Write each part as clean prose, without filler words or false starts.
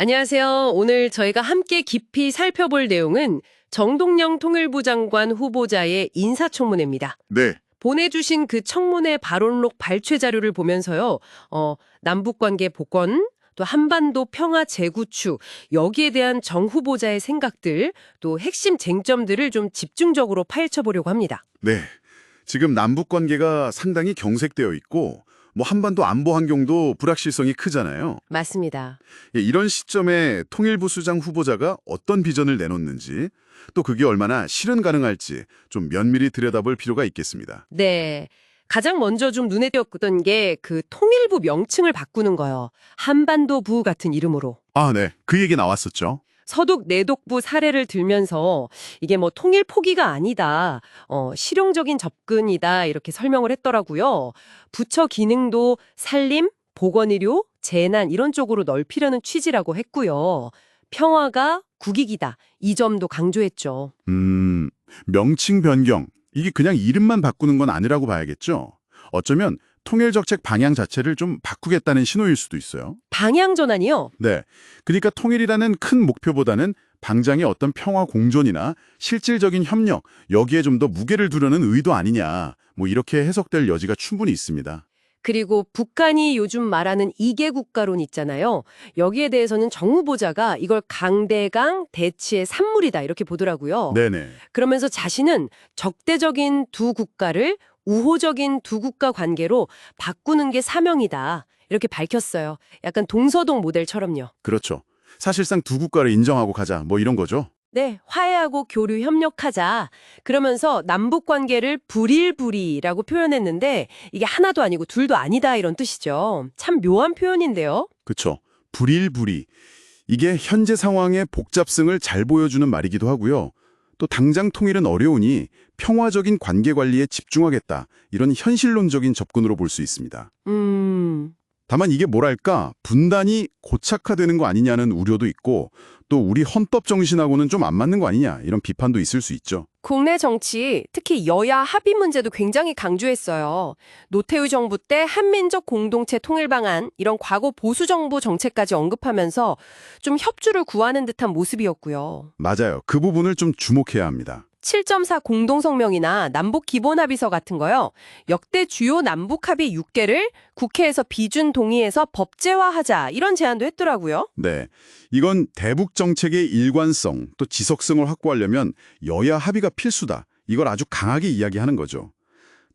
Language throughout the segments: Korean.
안녕하세요. 오늘 저희가 함께 깊이 살펴볼 내용은 정동영 통일부 장관 후보자의 인사청문회입니다. 네, 보내주신 그 청문회 발언록 발췌 자료를 보면서요, 남북관계 복원, 또 한반도 평화 재구축, 여기에 대한 정 후보자의 생각들, 또 핵심 쟁점들을 좀 집중적으로 파헤쳐 보려고 합니다. 네. 지금 남북 관계가 상당히 경색되어 있고 한반도 안보 환경도 불확실성이 크잖아요. 맞습니다. 예, 이런 시점에 통일부 수장 후보자가 어떤 비전을 내놓는지 또 그게 얼마나 실현 가능할지 좀 면밀히 들여다볼 필요가 있겠습니다. 네. 가장 먼저 좀 눈에 띄었던 게 그 통일부 명칭을 바꾸는 거예요. 한반도부 같은 이름으로. 아, 네. 그 얘기 나왔었죠. 서독 내독부 사례를 들면서 이게 뭐 통일 포기가 아니다, 실용적인 접근이다 이렇게 설명을 했더라고요. 부처 기능도 산림, 보건의료, 재난 이런 쪽으로 넓히려는 취지라고 했고요. 평화가 국익이다 이 점도 강조했죠. 명칭 변경. 이게 그냥 이름만 바꾸는 건 아니라고 봐야겠죠. 어쩌면 통일정책 방향 자체를 좀 바꾸겠다는 신호일 수도 있어요. 방향 전환이요? 네. 그러니까 통일이라는 큰 목표보다는 방장의 어떤 평화 공존이나 실질적인 협력, 여기에 좀 더 무게를 두려는 의도 아니냐. 이렇게 해석될 여지가 충분히 있습니다. 그리고 북한이 요즘 말하는 이개 국가론 있잖아요. 여기에 대해서는 정 후보자가 이걸 강대강 대치의 산물이다 이렇게 보더라고요. 네네. 그러면서 자신은 적대적인 두 국가를 우호적인 두 국가 관계로 바꾸는 게 사명이다. 이렇게 밝혔어요. 약간 동서동 모델처럼요. 그렇죠. 사실상 두 국가를 인정하고 가자. 이런 거죠. 네, 화해하고 교류 협력하자. 그러면서 남북 관계를 불일불이라고 표현했는데 이게 하나도 아니고 둘도 아니다 이런 뜻이죠. 참 묘한 표현인데요. 그렇죠. 불일불이. 이게 현재 상황의 복잡성을 잘 보여주는 말이기도 하고요. 또 당장 통일은 어려우니 평화적인 관계 관리에 집중하겠다. 이런 현실론적인 접근으로 볼 수 있습니다. 다만 이게 뭐랄까 분단이 고착화되는 거 아니냐는 우려도 있고 또 우리 헌법 정신하고는 좀 안 맞는 거 아니냐 이런 비판도 있을 수 있죠. 국내 정치, 특히 여야 합의 문제도 굉장히 강조했어요. 노태우 정부 때 한민족 공동체 통일 방안, 이런 과거 보수 정부 정책까지 언급하면서 좀 협조를 구하는 듯한 모습이었고요. 맞아요. 그 부분을 좀 주목해야 합니다. 7.4 공동성명이나 남북 기본합의서 같은 거요. 역대 주요 남북 합의 6개를 국회에서 비준 동의해서 법제화하자 이런 제안도 했더라고요. 네, 이건 대북 정책의 일관성 또 지속성을 확보하려면 여야 합의가 필수다. 이걸 아주 강하게 이야기하는 거죠.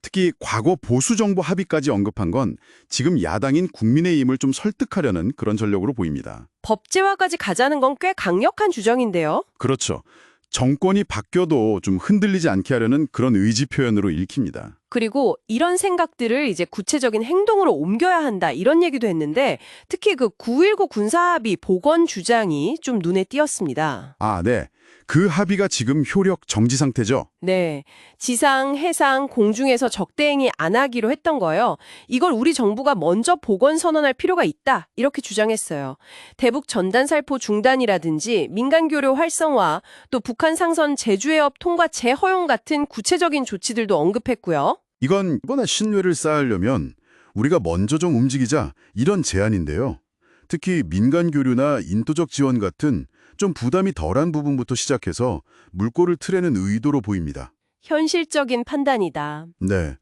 특히 과거 보수 정부 합의까지 언급한 건 지금 야당인 국민의힘을 좀 설득하려는 그런 전략으로 보입니다. 법제화까지 가자는 건 꽤 강력한 주장인데요. 그렇죠. 정권이 바뀌어도 좀 흔들리지 않게 하려는 그런 의지 표현으로 읽힙니다. 그리고 이런 생각들을 이제 구체적인 행동으로 옮겨야 한다 이런 얘기도 했는데 특히 그 9.19 군사합의 복원 주장이 좀 눈에 띄었습니다. 아, 네. 그 합의가 지금 효력 정지 상태죠? 네. 지상, 해상, 공중에서 적대행위 안 하기로 했던 거예요. 이걸 우리 정부가 먼저 복원 선언할 필요가 있다. 이렇게 주장했어요. 대북 전단 살포 중단이라든지 민간 교류 활성화, 또 북한 상선 제주해협 통과 재허용 같은 구체적인 조치들도 언급했고요. 이건 이번에 신뢰를 쌓으려면 우리가 먼저 좀 움직이자 이런 제안인데요. 특히 민간 교류나 인도적 지원 같은 좀 부담이 덜한 부분부터 시작해서 물꼬를 트려는 의도로 보입니다. 현실적인 판단이다. 네.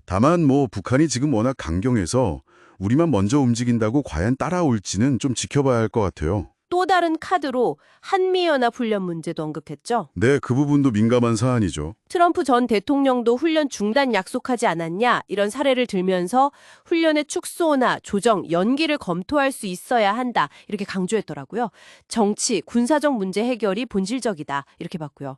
다만 북한이 지금 워낙 강경해서 우리만 먼저 움직인다고 과연 따라올지는 좀 지켜봐야 할 것 같아요. 또 다른 카드로 한미연합 훈련 문제도 언급했죠. 네, 그 부분도 민감한 사안이죠. 트럼프 전 대통령도 훈련 중단 약속하지 않았냐 이런 사례를 들면서 훈련의 축소나 조정, 연기를 검토할 수 있어야 한다 이렇게 강조했더라고요. 정치, 군사적 문제 해결이 본질적이다 이렇게 봤고요.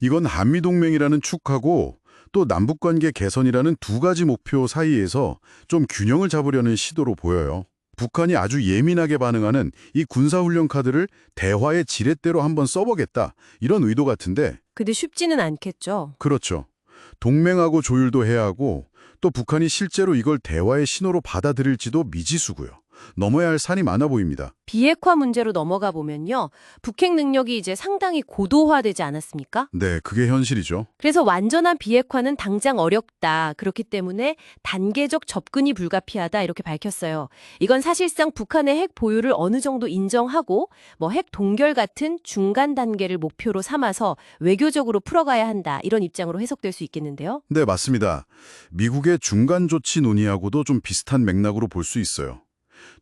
이건 한미동맹이라는 축하고 또 남북관계 개선이라는 두 가지 목표 사이에서 좀 균형을 잡으려는 시도로 보여요. 북한이 아주 예민하게 반응하는 이 군사훈련 카드를 대화의 지렛대로 한번 써보겠다 이런 의도 같은데 근데 쉽지는 않겠죠. 그렇죠. 동맹하고 조율도 해야 하고 또 북한이 실제로 이걸 대화의 신호로 받아들일지도 미지수고요. 넘어야 할 산이 많아 보입니다. 비핵화 문제로 넘어가 보면요. 북핵 능력이 이제 상당히 고도화되지 않았습니까? 네, 그게 현실이죠. 그래서 완전한 비핵화는 당장 어렵다. 그렇기 때문에 단계적 접근이 불가피하다 이렇게 밝혔어요. 이건 사실상 북한의 핵 보유를 어느 정도 인정하고 핵 동결 같은 중간 단계를 목표로 삼아서 외교적으로 풀어가야 한다. 이런 입장으로 해석될 수 있겠는데요. 네, 맞습니다. 미국의 중간 조치 논의하고도 좀 비슷한 맥락으로 볼 수 있어요.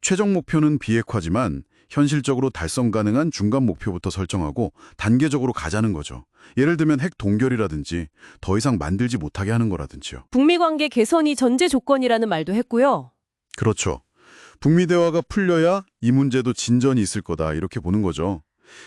최종 목표는 비핵화지만 현실적으로 달성 가능한 중간 목표부터 설정하고 단계적으로 가자는 거죠. 예를 들면 핵 동결이라든지 더 이상 만들지 못하게 하는 거라든지요. 북미 관계 개선이 전제 조건이라는 말도 했고요. 그렇죠. 북미 대화가 풀려야 이 문제도 진전이 있을 거다 이렇게 보는 거죠.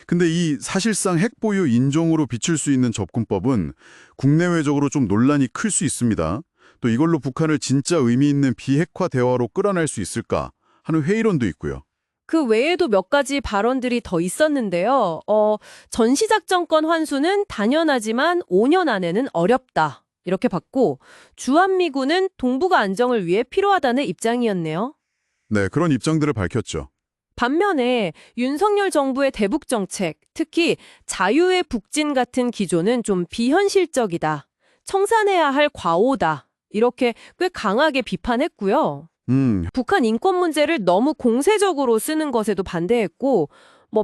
근데 이 사실상 핵 보유 인정으로 비출 수 있는 접근법은 국내외적으로 좀 논란이 클 수 있습니다. 또 이걸로 북한을 진짜 의미 있는 비핵화 대화로 끌어낼 수 있을까 하는 회의론도 있고요. 그 외에도 몇 가지 발언들이 더 있었는데요. 전시작전권 환수는 당연하지만 5년 안에는 어렵다. 이렇게 봤고 주한미군은 동북아 안정을 위해 필요하다는 입장이었네요. 네, 그런 입장들을 밝혔죠. 반면에 윤석열 정부의 대북 정책, 특히 자유의 북진 같은 기조는 좀 비현실적이다. 청산해야 할 과오다. 이렇게 꽤 강하게 비판했고요. 북한 인권 문제를 너무 공세적으로 쓰는 것에도 반대했고,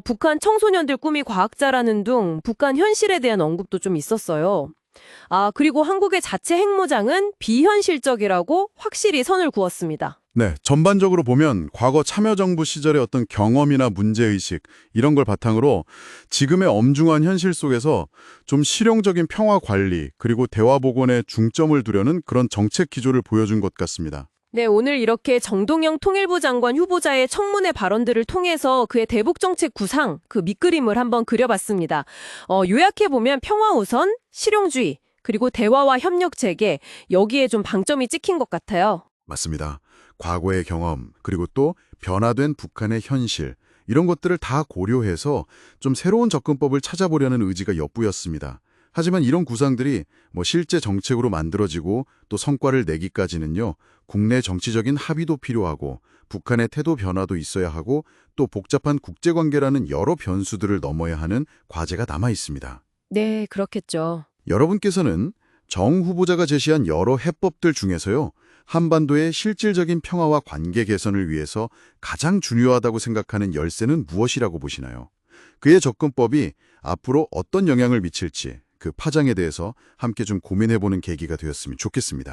북한 청소년들 꿈이 과학자라는 등 북한 현실에 대한 언급도 좀 있었어요. 그리고 한국의 자체 핵무장은 비현실적이라고 확실히 선을 그었습니다. 네, 전반적으로 보면 과거 참여정부 시절의 어떤 경험이나 문제의식 이런 걸 바탕으로 지금의 엄중한 현실 속에서 좀 실용적인 평화 관리 그리고 대화 복원에 중점을 두려는 그런 정책 기조를 보여준 것 같습니다. 네, 오늘 이렇게 정동영 통일부 장관 후보자의 청문회 발언들을 통해서 그의 대북 정책 구상, 그 밑그림을 한번 그려봤습니다. 요약해보면 평화 우선, 실용주의, 그리고 대화와 협력 체계, 여기에 좀 방점이 찍힌 것 같아요. 맞습니다. 과거의 경험 그리고 또 변화된 북한의 현실 이런 것들을 다 고려해서 좀 새로운 접근법을 찾아보려는 의지가 엿보였습니다. 하지만 이런 구상들이 실제 정책으로 만들어지고 또 성과를 내기까지는요. 국내 정치적인 합의도 필요하고 북한의 태도 변화도 있어야 하고 또 복잡한 국제관계라는 여러 변수들을 넘어야 하는 과제가 남아 있습니다. 네, 그렇겠죠. 여러분께서는 정 후보자가 제시한 여러 해법들 중에서요. 한반도의 실질적인 평화와 관계 개선을 위해서 가장 중요하다고 생각하는 열쇠는 무엇이라고 보시나요? 그의 접근법이 앞으로 어떤 영향을 미칠지 그 파장에 대해서 함께 좀 고민해보는 계기가 되었으면 좋겠습니다.